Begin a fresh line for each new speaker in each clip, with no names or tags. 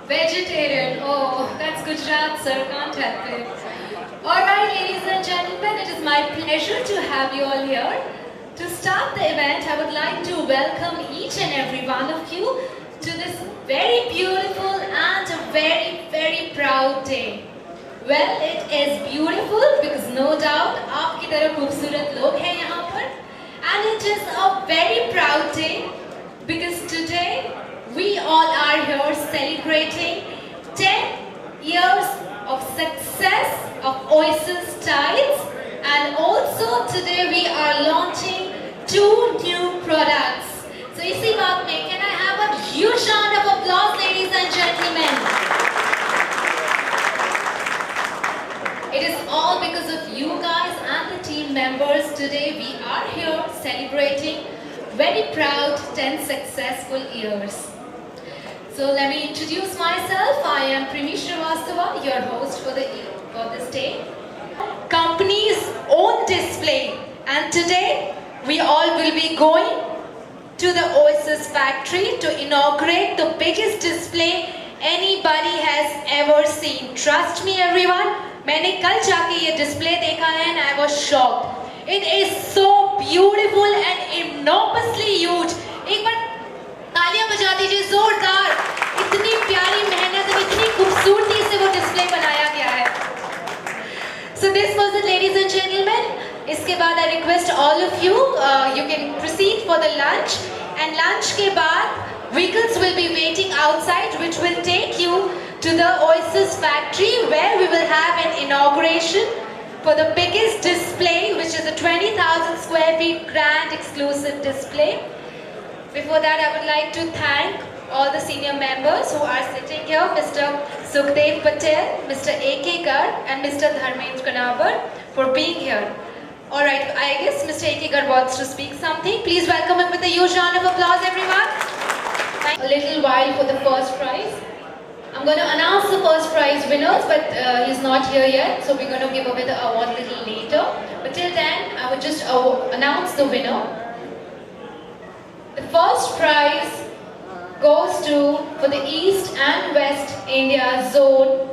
Vegetarian. Oh, that's Gujarat, sir. Can't help it. Alright, ladies and gentlemen, it is my pleasure to have you all here. To start the event, I would like to welcome each and every one of you to this very beautiful and a very, very proud day. Well, it is beautiful because no doubt आपकी तरह खूबसूरत लोग हैं यहाँ पर. And it is a very proud day because today we all are here celebrating 10 years of success of Oasis Tiles, and also today we are launching 2 new products. So इसी बात में can I have a huge round of applause, ladies and gentlemen? It is all because of you guys and the team members. Today we are here celebrating very proud 10 successful years. So let me introduce myself. I am Primi Srivastava, your host for this day. Company's own display, and today we all will be going to the Oasis factory to inaugurate the biggest display anybody has ever seen. Trust me, everyone. मैंने कल जाके ये display देखा है and I was shocked. It is so beautiful and enormously huge. एक बार तालियां बजा दीजिए जोरदार. इतनी प्यारी मेहनत और इतनी खूबसूरती से वो डिस्प्ले बनाया गया है. So this was it, ladies and gentlemen. इसके बाद I request all of you, you can proceed for the lunch. And lunch के बाद vehicles will be waiting outside, which will take you to the Oasis factory, where we will have an inauguration for the biggest display, which is a 20,000 square feet grand exclusive display. Before that, I would like to thank all the senior members who are sitting here, Mr. Sukhdev Patel, Mr. A.K. Garg and Mr. Dharmendra Kanabar for being here. Alright, I guess Mr. A.K. Garg wants to speak something. Please welcome him with a huge round of applause, everyone. A little while for the first prize. I'm going to announce the first prize winners, but he's not here yet, so we're going to give away the award a little later. But till then, I would just announce the winner. The first prize goes for the East and West India zone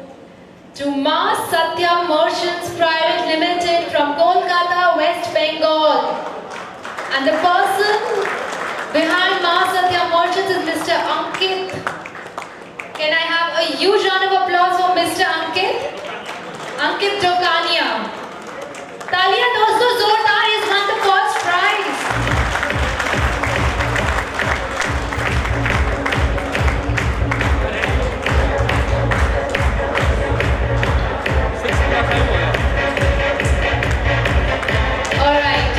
to Ma Satya Merchants Private Limited from Kolkata, West Bengal. And the person behind Ma Satya Merchants is Mr. Ankit. Can I have a huge round of applause for Mr. Ankit? Ankit Dokania. Talia dosto zordar, he's won the first prize. Alright,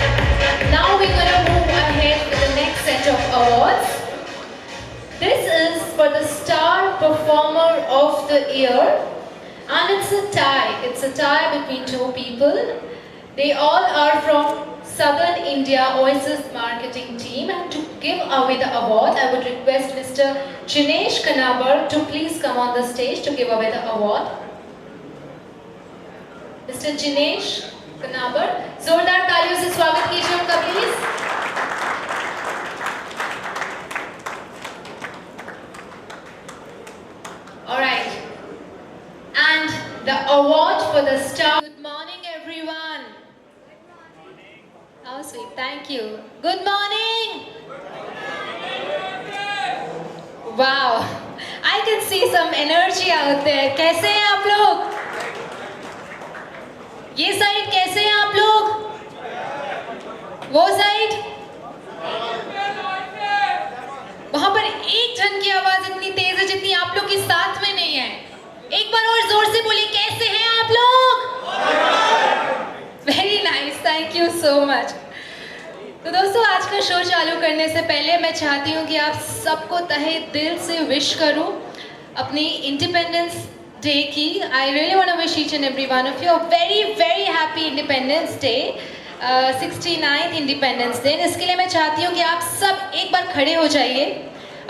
now we're going to move ahead with the next set of awards. This is for the Star Performer of the Year, and it's a tie. It's a tie between 2 people. They all are from Southern India Oasis marketing team, and to give away the award, I would request Mr. Jinesh Kanabar to please come on the stage to give away the award. Mr. Jinesh Kanabar, जोरदार तालियों से स्वागत कीजिए उनका please. Alright, and the award for the star. Good morning, everyone. How sweet, thank you. Good morning. Wow, I can see some energy out there. कैसे हैं आप लोग? ये साइड कैसे हैं आप लोग? वो साइड? वहाँ पर एक जन की आवाज इतनी तेज है जितनी आप लोग की साथ में नहीं है. एक बार और जोर से बोलिए, कैसे हैं आप लोग? Very nice, thank you so much. तो दोस्तों, आज का शो चालू करने से पहले मैं चाहती हूँ कि आप सबको तहे दिल से विश करूँ अपनी इंडिपेंडेंस डे की. I really want to wish each and every one of you a very very happy Independence Day, 69th Independence Day. इसके लिए मैं चाहती हूँ कि आप सब एक बार खड़े हो जाइए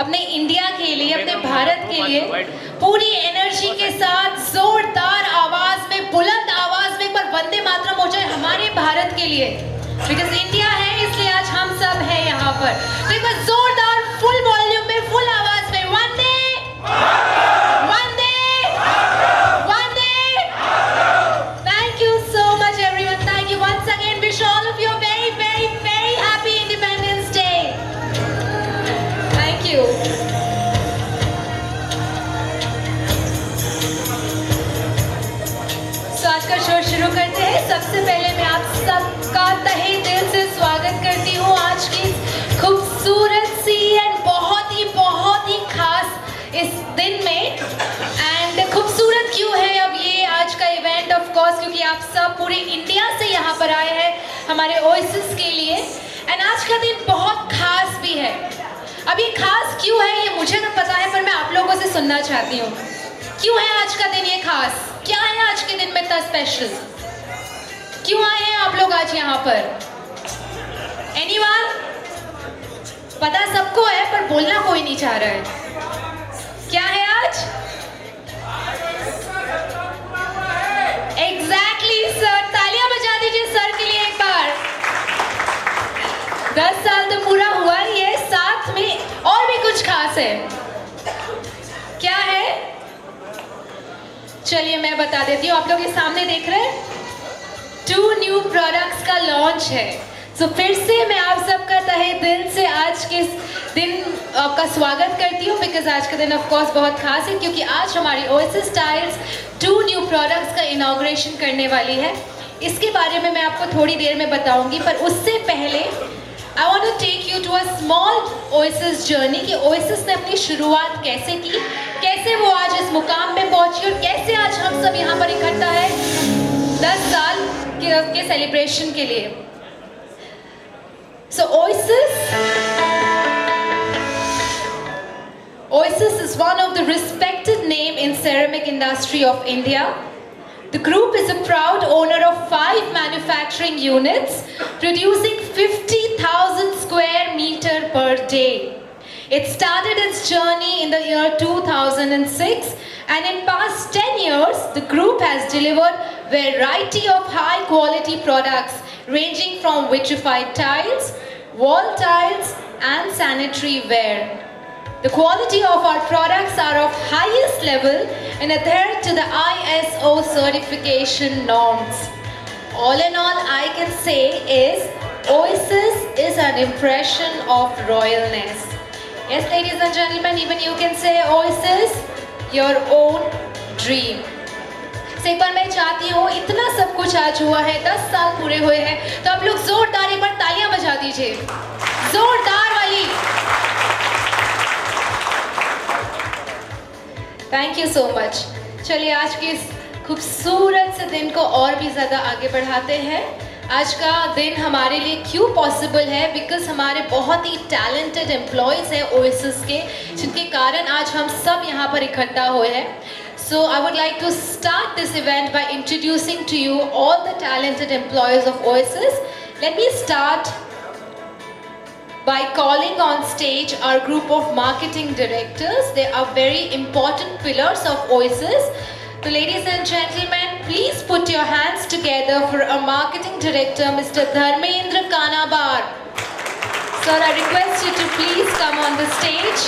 अपने इंडिया के लिए, अपने भारत के लिए, पूरी एनर्जी के साथ जोरदार आवाज में, बुलंद आवाज में एक बार वंदे मातरम हो जाए हमारे भारत के लिए. बिकॉज इंडिया है, इसलिए आज हम सब हैं यहाँ पर. तो एक बार जोरदार फुल वॉल्यूम में, फुल आवाज में वंदे आप सब पूरे इंडिया से यहाँ पर आए हैं हमारे ओएसिस के लिए। एंड आज का दिन बहुत खास भी है। अब ये खास क्यों है ये मुझे तो पता है, पर मैं आप लोगों से सुनना चाहती हूँ क्यों है आज का दिन ये खास, क्या है आज के दिन में इतना स्पेशल, क्यों आए हैं आप लोग आज यहाँ पर? एनीवन? पता सबको है पर बोलना कोई नहीं चाह रहा है। क्या है आज? एग्जैक्टली सर, तालियां बजा दीजिए सर के लिए एक बार। 10 साल तो पूरा हुआ ही है, साथ में और भी कुछ खास है। क्या है? चलिए मैं बता देती हूँ। आप लोग ये सामने देख रहे हैं 2 न्यू प्रोडक्ट्स का लॉन्च है। तो फिर से मैं आप सबका तहे दिल से आज के दिन का स्वागत करती हूँ, बिकॉज आज का दिन ऑफ कोर्स बहुत खास है क्योंकि आज हमारी ओएसिस टाइल्स 2 न्यू प्रोडक्ट्स का इनॉग्रेशन करने वाली है। इसके बारे में मैं आपको थोड़ी देर में बताऊंगी, पर उससे पहले I want to take you to a small oasis journey कि ओएसिस ने अपनी शुरुआत कैसे की, कैसे वो आज इस मुकाम पे पहुंची और कैसे आज हम सब यहाँ पर इकट्ठा है 10 साल के सेलिब्रेशन के लिए। So Oasis is one of the respected name in ceramic industry of India. The group is a proud owner of 5 manufacturing units, producing 50,000 square meter per day. It started its journey in the year 2006, and in past 10 years, the group has delivered variety of high quality products ranging from vitrified tiles, wall tiles and sanitary ware. The quality of our products are of highest level and adhere to the ISO certification norms. All in all, I can say is Oasis is an impression of royalness. Yes, ladies and gentlemen, even you can say Oasis, your own dream. एक बार मैं चाहती हूँ, इतना सब कुछ आज हुआ है, 10 साल पूरे हुए हैं, तो आप लोग जोरदार एक बार तालियां बजा दीजिए, जोरदार वाली। Thank you so much. चलिए आज के इस खूबसूरत से दिन को और भी ज़्यादा आगे बढ़ाते हैं। आज का दिन हमारे लिए क्यों पॉसिबल है? बिकॉज हमारे बहुत ही टैलेंटेड एम्प्लॉयज़ हैं ओएसिस के, जिनके कारण आज हम सब यहाँ पर इकट्ठा हुए हैं। So I would like to start this event by introducing to you all the talented employees of Oasis. Let me start by calling on stage our group of marketing directors. They are very important pillars of Oasis. So ladies and gentlemen, please put your hands together for our marketing director, Mr. Dharmendra Kanabar. Sir, I request you to please come on the stage.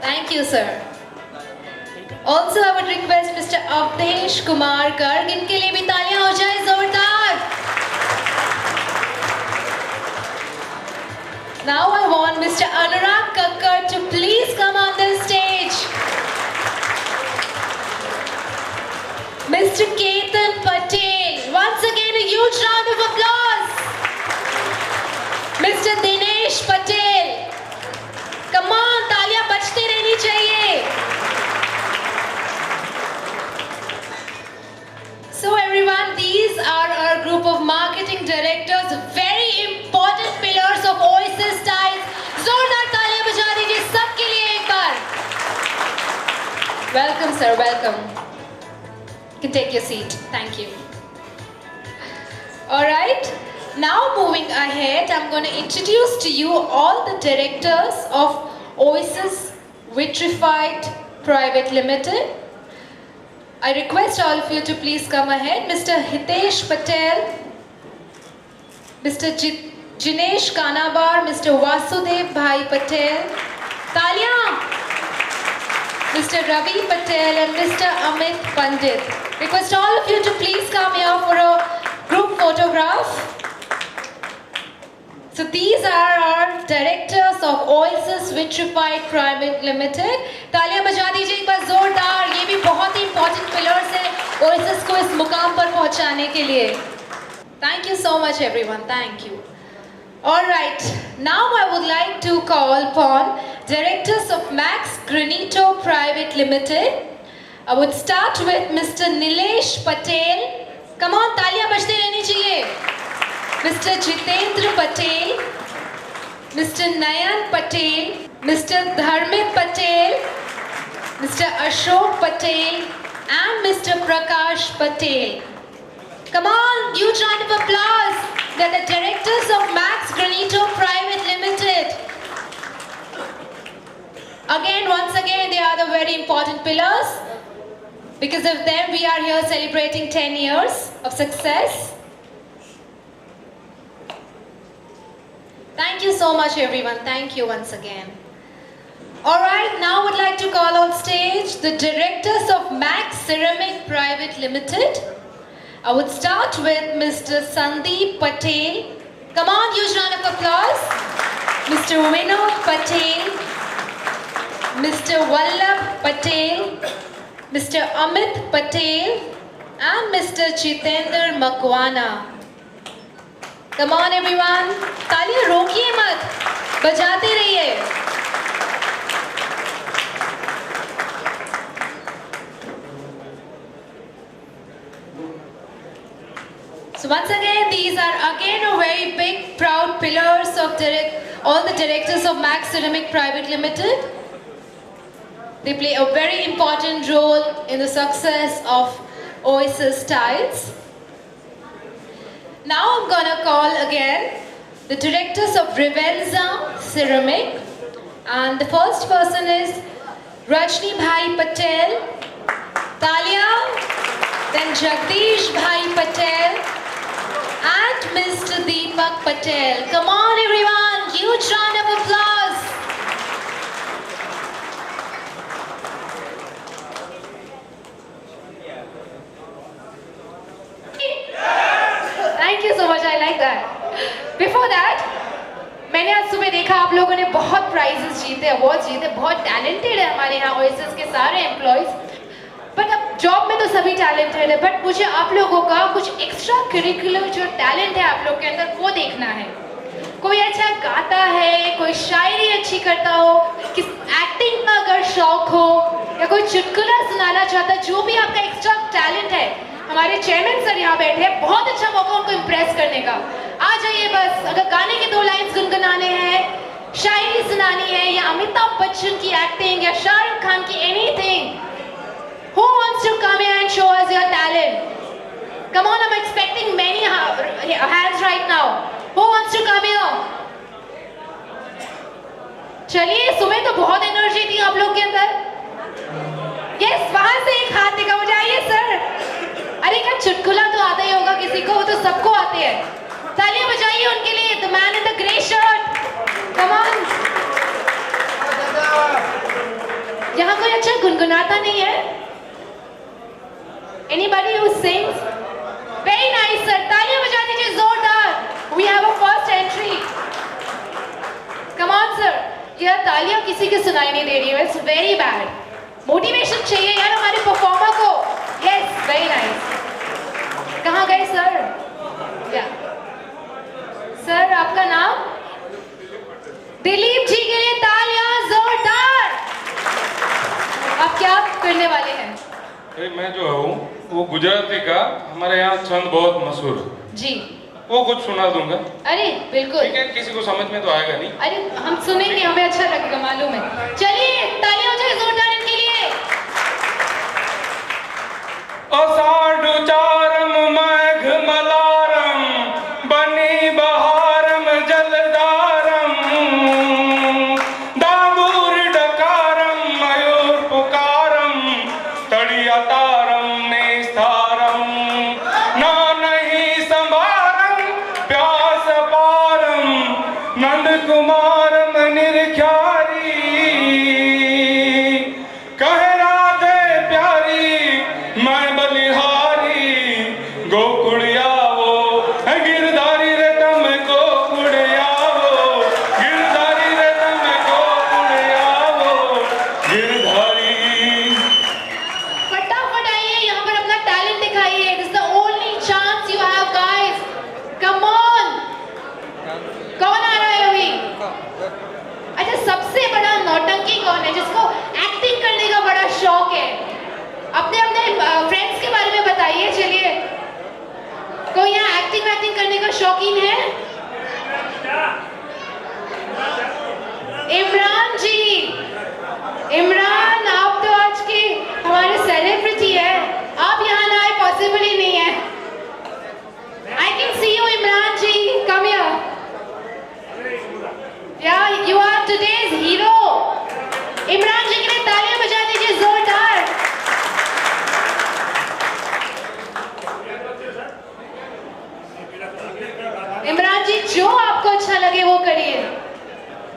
Thank you, sir. Also, I would request Mr. Avdesh Kumar Garg, इनके लिए भी तालियां हो जाए जोरदार. Now I want Mr. Anurag Kakkar to please come on the stage. Mr. Ketan Patel, once again a huge round of applause. Mr. Dinesh Patel. Come on, तालियां बजती रहनी चाहिए. So everyone, these are our group of marketing directors, very important pillars of Oasis Tiles. जोरदार तालियां बजा दीजिए सबके लिए एक बार. Welcome sir, welcome. You can take your seat. Thank you. All right. Now moving ahead, I'm going to introduce to you all the directors of Oasis Vitrified Private Limited. I request all of you to please come ahead. Mr. Hitesh Patel, Mr. Jinesh Kanabar, Mr. Vasudev Bhai Patel. Taaliyan! Mr. Ravi Patel and Mr. Amit Pandit. Request all of you to please come here for a group photograph. So these are our directors of Oasis Vitrified Private Limited. तालियां बजा दीजिए एक बार जोरदार. ये भी बहुत ही important pillars हैं Oasis को इस मुकाम पर पहुंचाने के लिए. Thank you so much everyone. Thank you. All right. Now I would like to call upon directors of Max Granito Private Limited. I would start with Mr. Nilesh Patel. Come on, तालियां बजते रहनी चाहिए. Mr. Jitendra Patel, Mr. Nayan Patel, Mr. Dharmit Patel, Mr. Ashok Patel, and Mr. Prakash Patel. Come on, huge round of applause. They're the directors of Max Granito Private Limited. Again, once again, they are the very important pillars. Because of them, we are here celebrating 10 years of success. Thank you so much, everyone. Thank you once again. All right, now I would like to call on stage the directors of Max Ceramic Private Limited. I would start with Mr. Sandeep Patel. Come on, huge round of applause. Mr. Vinod Patel, Mr. Vallabh Patel, Mr. Amit Patel, and Mr. Jitendra Makwana. Come on everyone, तालियां रोकिए मत, बजाते रहिए. So once again, these are again a very big, proud pillars of all the directors of Max Ceramic Private Limited. They play a very important role in the success of Oasis Tiles. Now I'm gonna call again the directors of Revenza Ceramic, and the first person is Rajni Bhai Patel, Talia, then Jagdish Bhai Patel, and Mr. Deepak Patel. Come on everyone, huge round of applause. Thank you so much, I like that. Before that, मैंने आज सुबह देखा आप लोगों ने बहुत prices जीते, award जीते, बहुत टैलेंटेड है हमारे यहाँ ओएसिस के सारे एम्प्लॉयज. बट अब जॉब में तो सभी टैलेंटेड है, बट मुझे आप लोगों का कुछ एक्स्ट्रा करिकुलर जो टैलेंट है आप लोग के अंदर वो देखना है. कोई अच्छा गाता है, कोई शायरी अच्छी करता हो, किस एक्टिंग का अगर शौक हो, या कोई चुटकुला सुनाना चाहता है, जो भी आपका एक्स्ट्रा टैलेंट है, हमारे चेयरमैन सर यहाँ बैठे हैं, बहुत अच्छा मौका उनको इम्प्रेस करने का. आ जाइए बस. अगर गाने के 2 लाइन्स गुनगुनाने हैं, शायरी सुनानी है, या अमिताभ बच्चन की एक्टिंग या शाहरुख खान की anything, who wants to come here and show us your talent? Come on, I'm expecting many hands right now. Who wants to come here? चलिए, सुबह तो बहुत एनर्जी थी आप लोग के अंदर. यस, वहां से एक हाथ दिखा हो जाइए सर. अरे क्या चुटकुला तो आता ही होगा किसी को, वो तो सबको आते हैं. तालियां बजाइए उनके लिए. The man in the grey shirt. Come on. यहाँ कोई अच्छा गुनगुनाता नहीं है? Anybody who sings? Very nice sir. तालियां बजा दीजिए जोरदार. We have a first entry. Come on sir. यह तालियां किसी की सुनाई नहीं दे रही है. It's very bad. मोटिवेशन चाहिए यार हमारे परफॉर्मर को. Yes, very nice. कहाँ गए सर? या सर आपका नाम? दिलीप जी के लिए तालियां जोरदार. आप क्या करने वाले हैं?
मैं जो हूँ वो गुजराती का, हमारे यहाँ छंद बहुत मशहूर
जी,
वो कुछ सुना दूंगा.
अरे बिल्कुल.
ठीक है, किसी को समझ में तो आएगा नहीं.
अरे हम सुनेंगे, हमें अच्छा लगेगा, मालूम है. चलिए तालियां हो जाए जोरदार इनके लिए.
अषाढ़ुचारम मेघ मलारम बनी बहारम जलदारम दाबूर डकारम मयूर पुकारम तड़ियातारम निस्तारम ना नहीं संभारम प्यास पारम नंद कुमारम निर्ख्यारी कह राधे प्यारी मैं बलिहारी गोकुड़ियावो गिरधारी रे तम गोकुड़ियावो गिरधारी रे तम गोकुड़ियावो गिरधारी.
फटाफट आइए यहाँ पर अपना टैलेंट दिखाइए. This is the only chance you have guys. Come on. कौन आ रहा है अभी? अच्छा सबसे इमरान जी जो आपको अच्छा लगे वो करिए।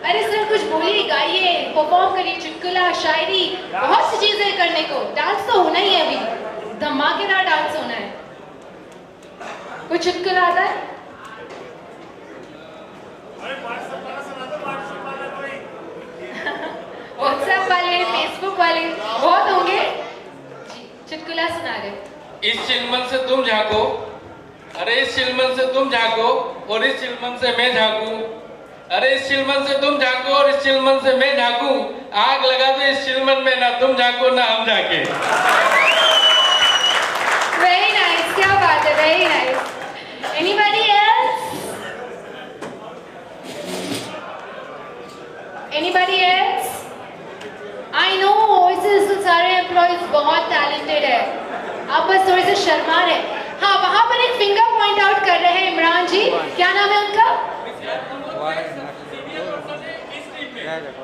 अरे सर कुछ बोलिए, गाइए, परफॉर्म करिए, चुटकुला, शायरी, बहुत सी चीजें करने को। डांस तो होना ही है, अभी धमाकेदार डांस होना है। कुछ चुटकुला आता है? व्हाट्सएप वाले, फेसबुक वाले बहुत होंगे जी। चुटकुला सुना रहे।
इस चिलमन से तुम झांको, अरे इस चिलमन से तुम झांको और इस चिलमन से मैं झांकूं, अरे इस चिलमन से तुम झांको और इस चिलमन से मैं झांकूं, आग लगा दो इस चिलमन में, ना तुम झांको ना हम झांके।
वेरी नाइस, क्या बात है, very nice. Anybody else? Anybody else? I know इस सारे एम्प्लॉइज बहुत टैलेंटेड है, आप बस थोड़े से शर्मा रहे। हाँ, वहां पर एक फिंगर पॉइंट आउट कर रहे हैं इमरान जी, क्या नाम है उनका?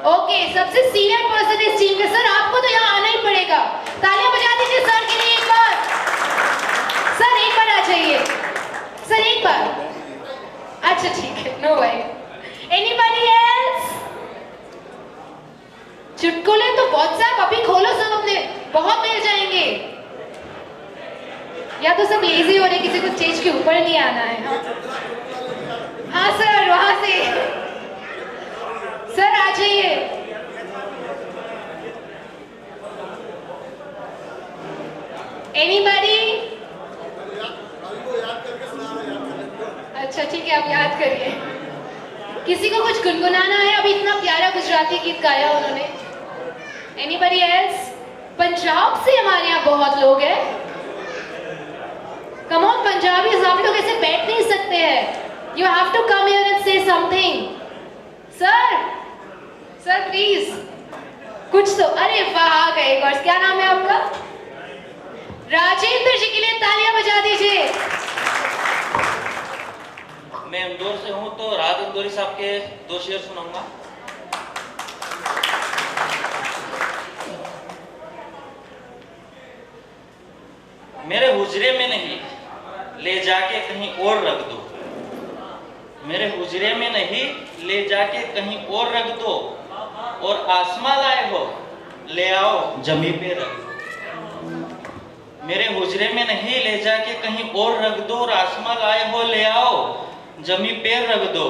ओके, सबसे सीनियर पर्सन इस टीम के। सर आपको तो यहाँ आना ही पड़ेगा, तालियां बजा दीजिए सर के लिए एक बार। सर एक बार आ जाइए, सर एक बार। अच्छा ठीक है, नो वरी। Anybody else? चुटकुले तो व्हाट्सएप अभी खोलो सब अपने, बहुत मिल जाएंगे। या तो सब लेजी हो रहे, किसी को स्टेज के ऊपर नहीं आना है। हाँ सर, वहां से सर आ जाइए। एनीबॉडी? अच्छा ठीक है, आप याद करिए। किसी को कुछ गुनगुनाना है? अभी इतना प्यारा गुजराती गीत गाया उन्होंने। Anybody else? पंजाब से हमारे यहाँ बहुत लोग हैं। कम ऑन पंजाबी, आप लोग ऐसे बैठ नहीं सकते हैं। You have to come here and say something. Sir, sir please कुछ तो। अरे वाह, आ गए एक और। क्या नाम है आपका? राजेंद्र जी के लिए तालियां बजा दीजिए।
मैं इंदौर से हूं, तो राज इंदौरी साहब के 2 शेर सुनाऊंगा। मेरे हुजरे में नहीं, ले जाके कहीं और रख दो, मेरे हुजरे में नहीं, ले जाके कहीं और रख दो, और आसमां लाए हो, ले आओ जमी पे रख दो। मेरे हुजरे में नहीं, ले जाके कहीं और रख दो, और आसमां लाए हो, ले आओ जमी पे रख दो।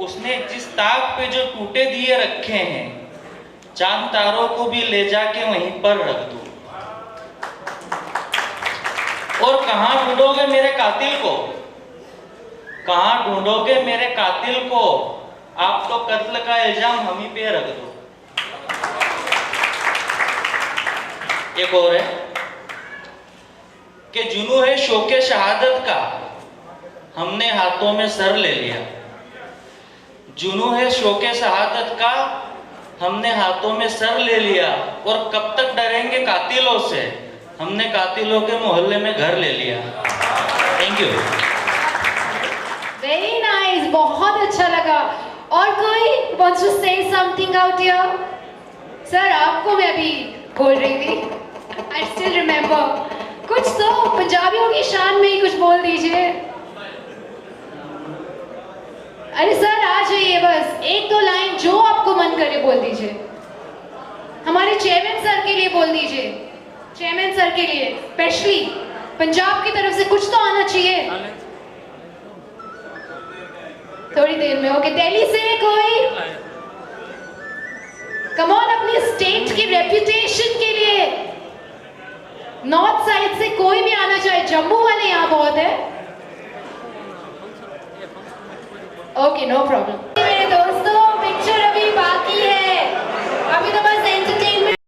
उसने जिस ताक पे जो टूटे दिए रखे हैं, चांद तारों को भी ले जाके वहीं पर रख दो। और कहां ढूंढोगे मेरे कातिल को, कहां ढूंढोगे मेरे कातिल को, आप तो कत्ल का इल्जाम हम ही पे रख दो। एक और है कि जुनू है शौके शहादत का, हमने हाथों में सर ले लिया। जुनू है शौके शहादत का, हमने हाथों में सर ले लिया, और कब तक डरेंगे कातिलों से, हमने कातिलों के मोहल्ले में घर ले लिया। Thank you.
वेरी नाइस, बहुत अच्छा लगा। और कोई wants to say something out here? Sir आपको मैं अभी बोल रही थी, I still remember। कुछ तो पंजाबियों की शान में ही कुछ बोल दीजिए। अरे सर आ जाइए, बस 1-2 लाइन जो आपको मन करे बोल दीजिए। हमारे चेयरमैन सर के लिए बोल दीजिए, चेयरमैन सर के लिए स्पेशली, पंजाब की तरफ से कुछ तो आना चाहिए। थोड़ी देर में। ओके, दिल्ली से कोई? कम ऑन, अपनी स्टेट की रेपुटेशन के लिए। नॉर्थ साइड से कोई भी आना चाहे, जम्मू वाले यहाँ बहुत है। Okay, no problem.